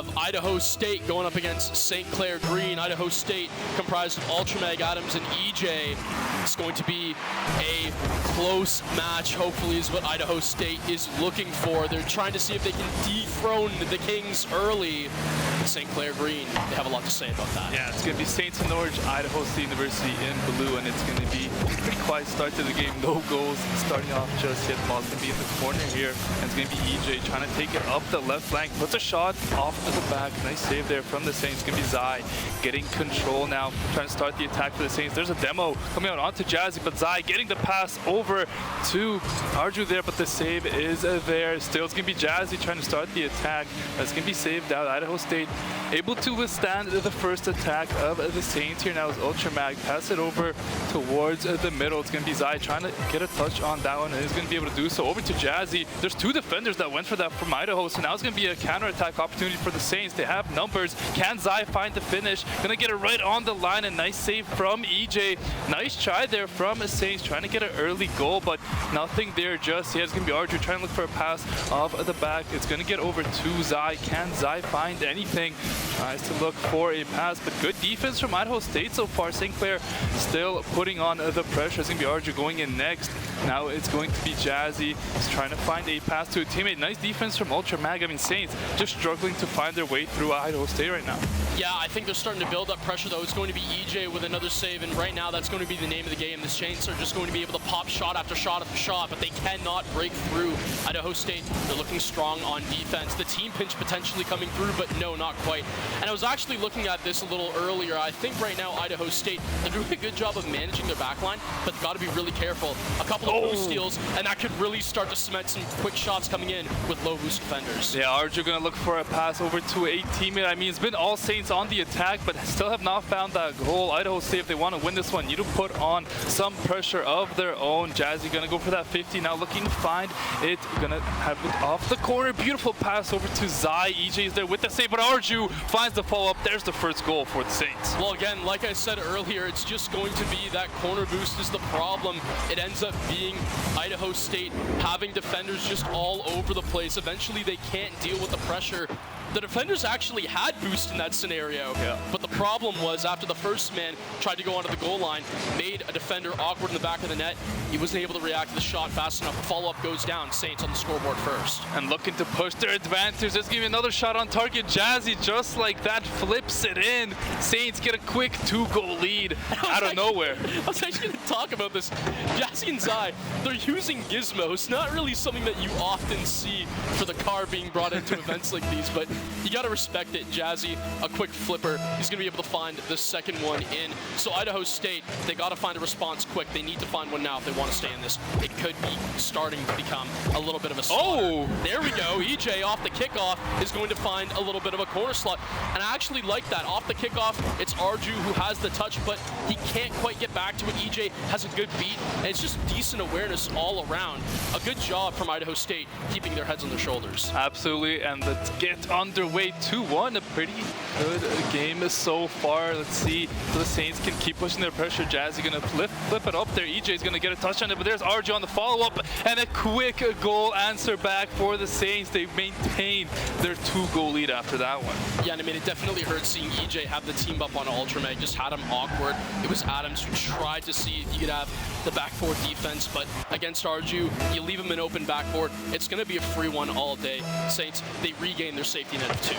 have Idaho State going up against St. Clair Green. Idaho State comprised of Ultramag, Adams, and EJ. It's going to be a close match, hopefully, is what Idaho State is looking for. They're trying to see if they can dethrone the Kings early. St. Clair Green, they have a lot to say about that. Yeah, it's going to be Saints in orange, Idaho State University in blue, and it's going to be a pretty quiet start to the game. No goals starting off just yet. Ball's going to be in the corner here, and it's going to be EJ trying to take it up the left flank. Puts a shot off to the back. Nice save there from the Saints. It's going to be Zai getting control now, trying to start the attack for the Saints. There's a demo coming out onto Jazzy, but Zai getting the pass over to Arju there, but the save is there. Still, it's going to be Jazzy trying to start the attack. That's going to be saved out. Idaho State able to withstand the first attack of the Saints here now as Ultramag pass it over towards the middle. It's going to be Zai trying to get a touch on that one, and he's going to be able to do so. Over to Jazzy. There's two defenders that went for that from Idaho, so now it's going to be a counterattack opportunity for the Saints. They have numbers. Can Zai find the finish? Going to get it right on the line. A nice save from EJ. Nice try there from Saints, trying to get an early goal, but nothing there just yet. It's going to be Arju trying to look for a pass off the back. It's going to get over to Zai. Can Zai find anything? Tries to look for a pass, but good defense from Idaho State so far. St. Clair still putting on the pressure. It's going to be Arju going in next. Now it's going to be Jazzy. He's trying to find a pass to a teammate. Nice defense from Ultramag. I mean, Saints just struggling to find their way through Idaho State right now. Yeah, I think they're starting to build up pressure, though. It's going to be EJ with another save, and right now that's going to be the name of the game. The Saints are just going to be able to pop shot after shot after shot, but they cannot break through. Idaho State, they're looking strong on defense. The team pinch potentially coming through, but no, not quite. And I was actually looking at this a little earlier. I think right now Idaho State, they're doing a good job of managing their backline, but they've got to be really careful. A couple of boost steals, and that could really start to cement some quick shots coming in with low boost defenders. Yeah, Arju going to look for a pass over to a teammate. I mean, it's been all Saints on the attack, but still have not found that goal. Idaho State, if they want to win this one, need to put on some pressure of their own. Jazzy going to go for that 50 now, looking to find it. Going to have it off the corner. Beautiful pass over to Zai. EJ is there with the save, but Arju finds the follow-up. There's the first goal for the Saints. Well, again, like I said earlier, it's just going to be that corner boost is the problem. It ends up being Idaho State having defenders just all over the place. Eventually, they can't deal with the pressure. The defenders actually had boost in that scenario, but the problem was after the first man tried to go onto the goal line, made a defender awkward in the back of the net. He wasn't able to react to the shot fast enough. The follow-up goes down. Saints on the scoreboard first. And looking to push their advantage. Let's give you another shot on target. Jazzy, just like that, flips it in. Saints get a quick 2-goal lead out of nowhere. I was actually going to talk about this. Jazzy and Zai, they're using gizmos. Not really something that you often see for the car being brought into events like these, but you got to respect it. Jazzy, a quick flipper. He's going to be able to find the second one in. So Idaho State, they got to find a response quick. They need to find one now if they want to stay in this. It could be starting to become a little bit of a slaughter. Oh! There we go. EJ off the kickoff is going to find a little bit of a corner slot. And I actually like that. Off the kickoff, it's Arju who has the touch, but he can't quite get back to it. EJ has a good beat, and it's just decent awareness all around. A good job from Idaho State keeping their heads on their shoulders. Absolutely, and let's get underway. 2-1, a pretty good game so far. Let's see if the Saints can keep pushing their pressure. Jazzy gonna flip it up there. EJ's gonna get a touch on it, but there's Arju on the follow-up, and a quick goal answer back for the Saints. They maintain their 2-goal lead after that one. Yeah, and I mean, it definitely hurt seeing EJ have the team up on Ultramag. Just had him awkward. It was Adams who tried to see if you could have the backboard defense, but against Arju, you leave him an open backboard. It's gonna be a free one all day. Saints, they regain their safety net of 2.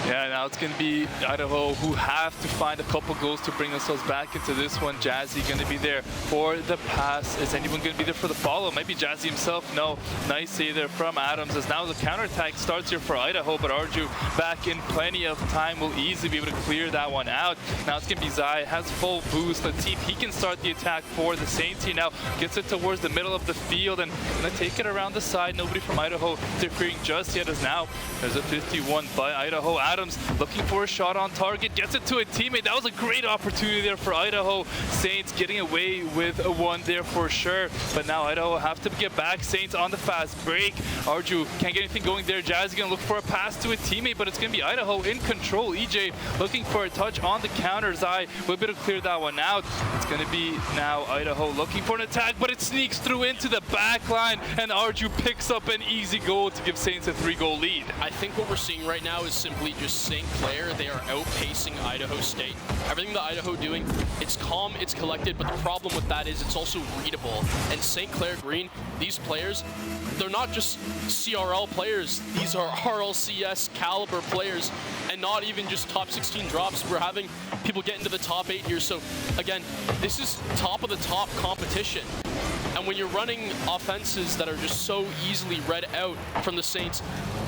Yeah, now it's going to be Idaho who have to find a couple goals to bring themselves back into this one. Jazzy going to be there for the pass. Is anyone going to be there for the follow? Maybe Jazzy himself. No. Nice save there from Adams as now the counterattack starts here for Idaho, but Arju back in plenty of time will easily be able to clear that one out. Now it's going to be Zai, has full boost. Let's see if he can start the attack for the Saints here now. Gets it towards the middle of the field and going to take it around the side. Nobody from Idaho interfering just yet as now there's a 51 by Idaho. Adams looking for a shot on target, gets it to a teammate. That was a great opportunity there for Idaho. Saints getting away with a one there for sure, but now Idaho have to get back. Saints on the fast break. Arju can't get anything going there. Jazz is going to look for a pass to a teammate, but it's going to be Idaho in control. EJ looking for a touch on the counter. Zai will be able to clear that one out. It's going to be now Idaho looking for an attack, but it sneaks through into the back line, and Arju picks up an easy goal to give Saints a 3-goal lead. I think what we're seeing right right now is simply just St. Clair. They are outpacing Idaho State. Everything that Idaho doing, it's calm, it's collected, but the problem with that is it's also readable. And St. Clair Green, these players, they're not just CRL players. These are RLCS caliber players, and not even just top 16 drops. We're having people get into the top 8 here. So again, this is top of the top competition. And when you're running offenses that are just so easily read out from the Saints,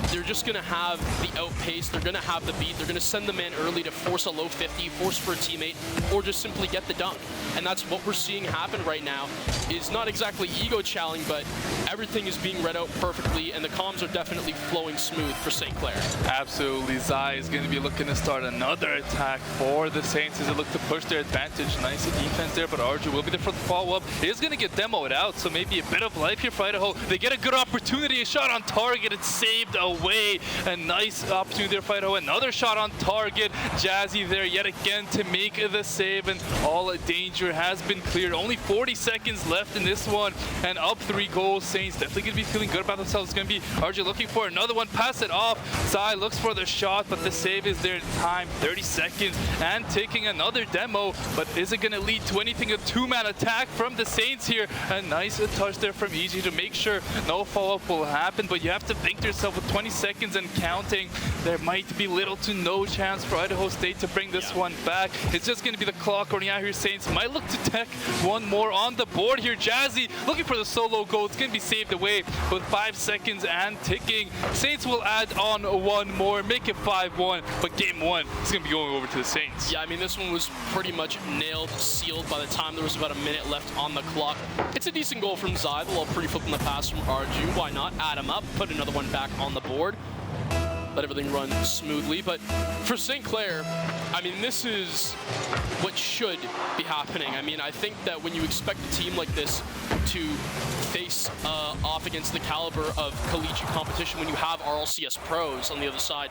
they're just going to have the outpace, they're going to have the beat, they're going to send the man early to force a low 50, force for a teammate, or just simply get the dunk. And that's what we're seeing happen right now, is not exactly ego challenging, but everything is being read out perfectly, and the comms are definitely flowing smooth for St. Clair. Absolutely. Zai is going to be looking to start another attack for the Saints as they look to push their advantage. Nice defense there, but Arju will be there for the follow-up. It is going to get demoed out, so maybe a bit of life here for Idaho. They get a good opportunity, a shot on target, it's saved away. A nice opportunity there for Idaho. Another shot on target. Jazzy there yet again to make the save, and all danger has been cleared. Only 40 seconds left in this one, and up 3 goals. Saints definitely going to be feeling good about themselves. It's going to be Arju looking for another one, pass it off. Zai looks for the shot, but the save is there in time. 30 seconds and taking another demo, but is it going to lead to anything? A 2-man attack from the Saints here. A nice touch there from EG to make sure no follow-up will happen, but you have to think to yourself, with 20 seconds and counting, there might be little to no chance for Idaho State to bring this one back. It's just going to be the clock running out here. Saints might look to tech one more on the board here. Jazzy looking for the solo goal. It's going to be saved away with 5 seconds and ticking. Saints will add on one more, make it 5-1, but game 1 is going to be going over to the Saints. Yeah, I mean, this one was pretty much nailed, sealed by the time there was about a minute left on the clock. It's a decent goal from Zai, the little pretty flip on the pass from Arju. Why not add him up, put another one back on the board, let everything run smoothly. But for St. Clair, I mean, this is what should be happening. I mean, I think that when you expect a team like this to face off against the caliber of collegiate competition, when you have RLCS pros on the other side,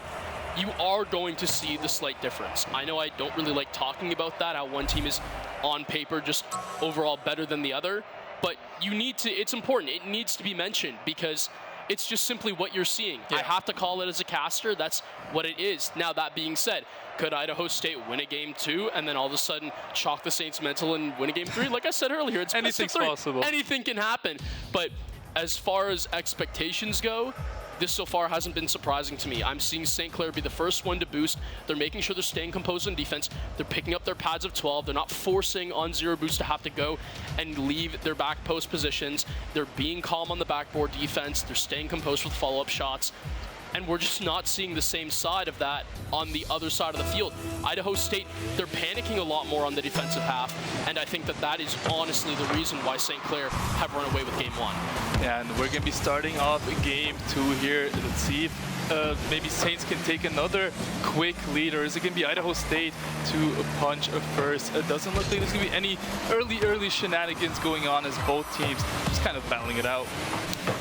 you are going to see the slight difference. I know I don't really like talking about that, how one team is on paper just overall better than the other, but you need to, it's important, it needs to be mentioned, because it's just simply what you're seeing. Yeah. I have to call it as a caster, that's what it is. Now, that being said, could Idaho State win a game 2 and then all of a sudden shock the Saints mental and win a game 3? Like I said earlier, it's anything's possible. Anything can happen. But as far as expectations go, this so far hasn't been surprising to me. I'm seeing St. Clair be the first one to boost. They're making sure they're staying composed on defense. They're picking up their pads of 12. They're not forcing on 0 boost to have to go and leave their back post positions. They're being calm on the backboard defense. They're staying composed with follow-up shots. And we're just not seeing the same side of that on the other side of the field. Idaho State, they're panicking a lot more on the defensive half, and I think that that is honestly the reason why St. Clair have run away with game 1. And we're going to be starting off game 2 here. Let's see if maybe Saints can take another quick lead, or is it going to be Idaho State to punch first? It doesn't look like there's going to be any early shenanigans going on, as both teams just kind of battling it out.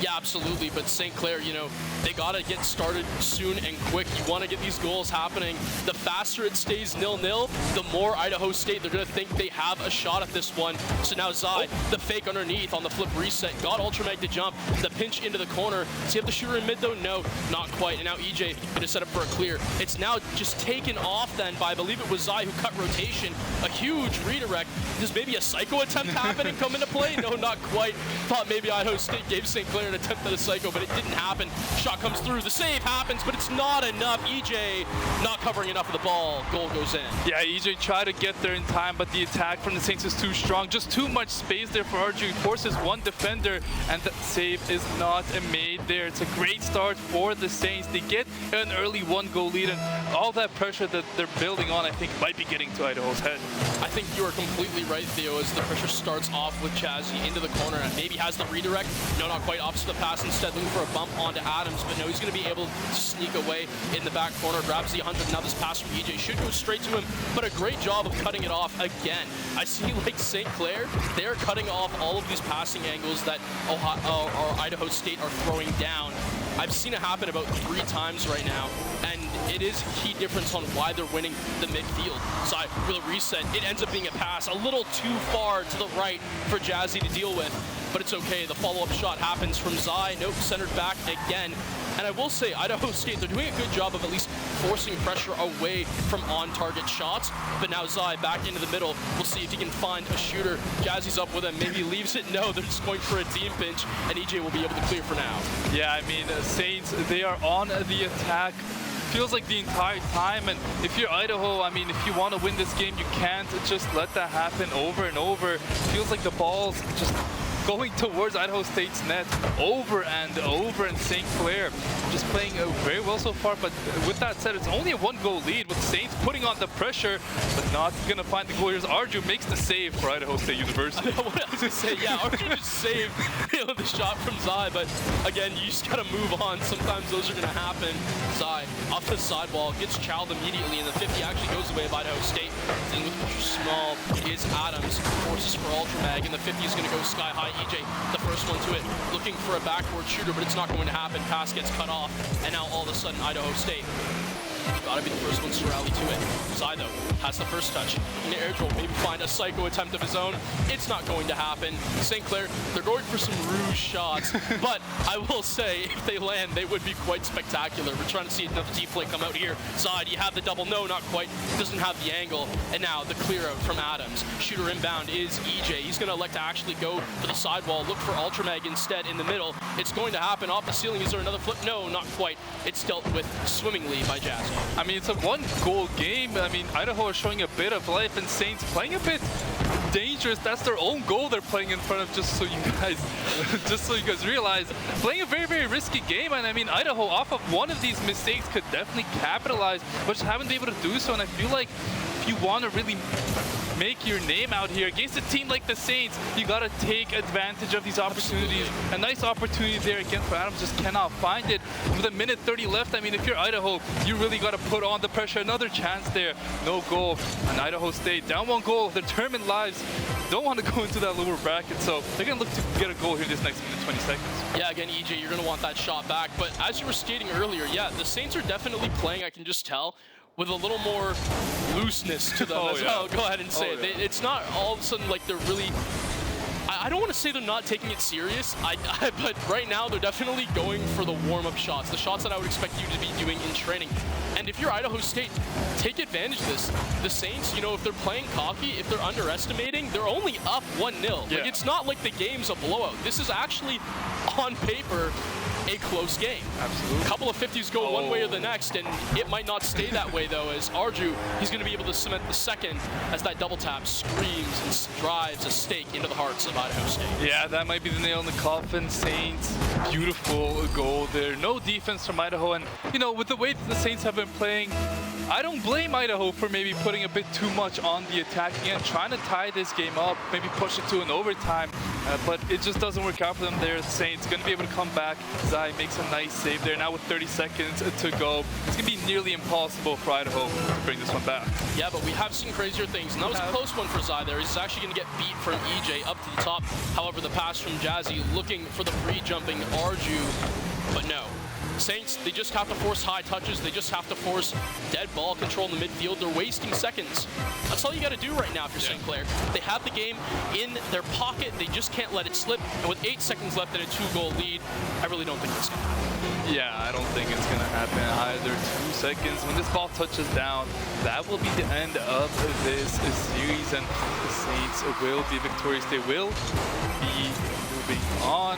Yeah, absolutely, but St. Clair, you know, they got to get started soon and quick. You want to get these goals happening. The faster it stays 0-0, the more Idaho State, they're going to think they have a shot at this one. So now Zai, the fake underneath on the flip reset, got Ultramag to jump, the pinch into the corner. Does he have the shooter in mid though? No, not quite. And now EJ going to set up for a clear. It's now just taken off then by, I believe it was Zai who cut rotation. A huge redirect. Does maybe a psycho attempt happen and come into play? No, not quite. Thought maybe Idaho State gave St. Clair an attempt at a psycho, but it didn't happen. Shot comes through, the save happens, but it's not enough. EJ not covering enough of the ball. Goal goes in. Yeah, EJ tried to get there in time, but the attack from the Saints is too strong. Just too much space there for Arju. He forces one defender, and the save is not made there. It's a great start for the Saints. They get an early 1-goal lead, and all that pressure that they're building on, I think, might be getting to Idaho's head. I think you are completely right, Theo, as the pressure starts off with Jazzy into the corner and maybe has the redirect. No, not quite. Opposite the pass, instead looking for a bump onto Adams, but no, he's going to be able to sneak away in the back corner, grabs the 100. Now this pass from EJ should go straight to him, but a great job of cutting it off again. I see, like St. Clair, they're cutting off all of these passing angles that Idaho State are throwing down. I've seen it happen about 3 times right now, and it is a key difference on why they're winning the midfield. So with a reset, it ends up being a pass a little too far to the right for Jazzy to deal with, but it's okay. The follow-up shot happens from Zai. Nope, centered back again. And I will say, Idaho State, they're doing a good job of at least forcing pressure away from on-target shots. But now Zai back into the middle. We'll see if he can find a shooter. Jazzy's up with him. Maybe he leaves it. No, they're just going for a team pinch, and EJ will be able to clear for now. Yeah, I mean, Saints, they are on the attack. Feels like the entire time, and if you're Idaho, I mean, if you want to win this game, you can't just let that happen over and over. Feels like the ball's just going towards Idaho State's net over and over, and St. Clair just playing very well so far. But with that said, it's only a 1-goal lead with Saints putting on the pressure, but not gonna find the goal. Here's Arju makes the save for Idaho State University. What else to say? Yeah, Arju just saved the shot from Zai, but again, you just gotta move on. Sometimes those are gonna happen. Zai off the sidewall, gets chowed immediately, and the 50 actually goes away of Idaho State. Thing with small is Adams, forces for Ultramag, and the 50 is gonna go sky high. EJ, the first one to it, looking for a backward shooter, but it's not going to happen. Pass gets cut off, and now all of a sudden Idaho State gotta be the first ones to rally to it. Zai, though, has the first touch. In the air dribble, maybe find a psycho attempt of his own. It's not going to happen. St. Clair, they're going for some rouge shots, but I will say, if they land, they would be quite spectacular. We're trying to see another T-play come out here. Zai, do you have the double? No, not quite. Doesn't have the angle. And now the clear out from Adams. Shooter inbound is EJ. He's gonna elect to actually go for the sidewall, look for Ultramag instead in the middle. It's going to happen off the ceiling. Is there another flip? No, not quite. It's dealt with swimmingly by Jazzy. I mean, it's a 1-goal game. I mean, Idaho is showing a bit of life, and Saints playing a bit dangerous. That's their own goal they're playing in front of, just so you guys realize. Playing a very, very risky game, and I mean, Idaho off of one of these mistakes could definitely capitalize, but just haven't been able to do so. And I feel like if you want to really make your name out here against a team like the Saints, you got to take advantage of these opportunities. A nice opportunity there again for Adams, just cannot find it. With a minute 30 left, I mean, if you're Idaho, you really got to put on the pressure. Another chance there, no goal. And Idaho State down 1 goal, determined lives, don't want to go into that lower bracket, so they're going to look to get a goal here this next minute, 20 seconds. Yeah, again, EJ, you're going to want that shot back. But as you were stating earlier, yeah, the Saints are definitely playing, I can just tell, with a little more looseness to them as well. Go ahead and say it. It's not all of a sudden like they're really... I don't want to say they're not taking it serious, but right now they're definitely going for the warm-up shots, the shots that I would expect you to be doing in training. And if you're Idaho State, take advantage of this. The Saints, you know, if they're playing cocky, if they're underestimating, they're only up 1-0. Yeah. Like, it's not like the game's a blowout. This is actually, on paper, a close game. Absolutely. A couple of 50s go one way or the next, and it might not stay that way, though, as Arju, he's going to be able to cement the second as that double tap screams and drives a stake into the hearts of Idaho State. Yeah, that might be the nail in the coffin. Saints, beautiful goal there. No defense from Idaho, and, you know, with the way the Saints have been playing, I don't blame Idaho for maybe putting a bit too much on the attack again, trying to tie this game up, maybe push it to an overtime, but it just doesn't work out for them there. The Saints going to be able to come back. Zai makes a nice save there. Now with 30 seconds to go, it's going to be nearly impossible for Idaho to bring this one back. Yeah, but we have seen crazier things, and that was a close one for Zai there. He's actually going to get beat from EJ up to the top. However, the pass from Jazzy looking for the pre-jumping Arju, but no. Saints, they just have to force high touches. They just have to force dead ball control in the midfield. They're wasting seconds. That's all you got to do right now for St. Clair. They have the game in their pocket. They just can't let it slip. And with 8 seconds left and a 2-goal lead, I really don't think it's going to happen. Yeah, I don't think it's going to happen either. 2 seconds. When this ball touches down, that will be the end of this series. And the Saints will be victorious. They will be moving on.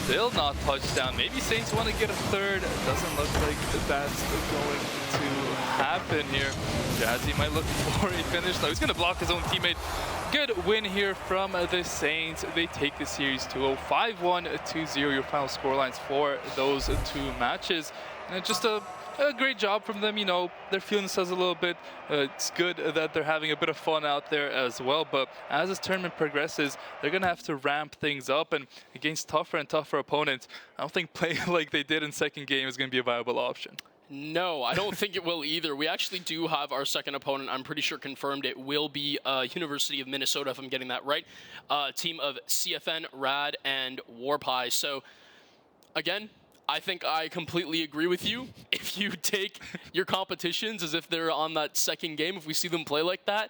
Still not touchdown. Maybe Saints want to get a third. Doesn't look like that's going to happen here. Jazzy might look for a finish. No, he's going to block his own teammate. Good win here from the Saints. They take the series 2-0. 5-1, 2-0 your final scorelines for those 2 matches. And just a great job from them. You know, they're feeling themselves a little bit. It's good that they're having a bit of fun out there as well. But as this tournament progresses, they're going to have to ramp things up. And against tougher and tougher opponents, I don't think playing like they did in second game is going to be a viable option. No, I don't think it will either. We actually do have our second opponent. I'm pretty sure confirmed. It will be University of Minnesota, if I'm getting that right. Team of CFN, Rad, and Warpie. So, again, I think I completely agree with you. If you take your competitions as if they're on that second game, if we see them play like that,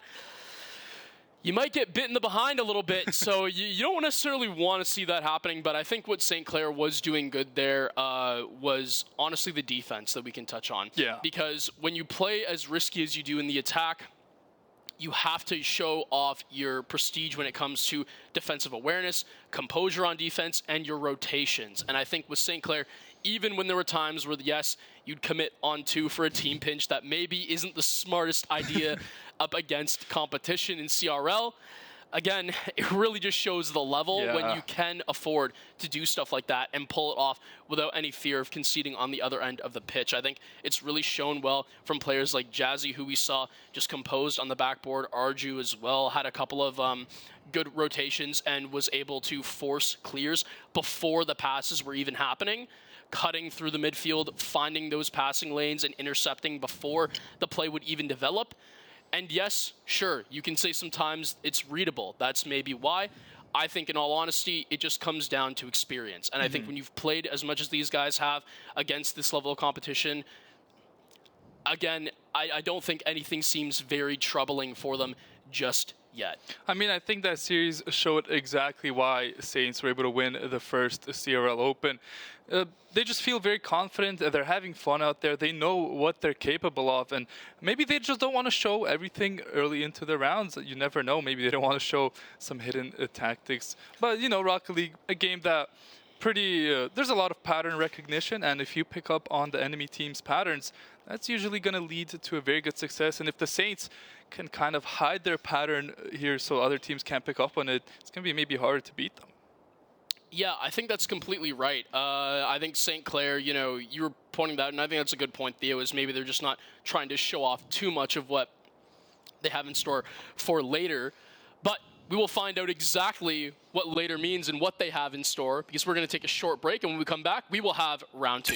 You might get bit in the behind a little bit, so you don't necessarily want to see that happening, but I think what St. Clair was doing good there was honestly the defense that we can touch on. Yeah. Because when you play as risky as you do in the attack, you have to show off your prestige when it comes to defensive awareness, composure on defense, and your rotations. And I think with St. Clair, even when there were times where, yes, you'd commit on 2 for a team pinch that maybe isn't the smartest idea up against competition in CRL, again, it really just shows the level when you can afford to do stuff like that and pull it off without any fear of conceding on the other end of the pitch. I think it's really shown well from players like Jazzy, who we saw just composed on the backboard. Arju as well had a couple of good rotations and was able to force clears before the passes were even happening, cutting through the midfield, finding those passing lanes and intercepting before the play would even develop. And yes, sure, you can say sometimes it's readable. That's maybe why. I think in all honesty, it just comes down to experience. And I think when you've played as much as these guys have against this level of competition, again, I don't think anything seems very troubling for them just yet. I mean, I think that series showed exactly why Saints were able to win the first CRL Open. They just feel very confident. They're having fun out there. They know what they're capable of. And maybe they just don't want to show everything early into the rounds. You never know. Maybe they don't want to show some hidden tactics. But, you know, Rocket League, a game that there's a lot of pattern recognition. And if you pick up on the enemy team's patterns, that's usually going to lead to a very good success. And if the Saints can kind of hide their pattern here so other teams can't pick up on it, it's going to be maybe harder to beat them. Yeah, I think that's completely right. I think St. Clair, you know, you were pointing that out, and I think that's a good point, Theo, is maybe they're just not trying to show off too much of what they have in store for later. But we will find out exactly what later means and what they have in store, because we're going to take a short break, and when we come back, we will have round 2.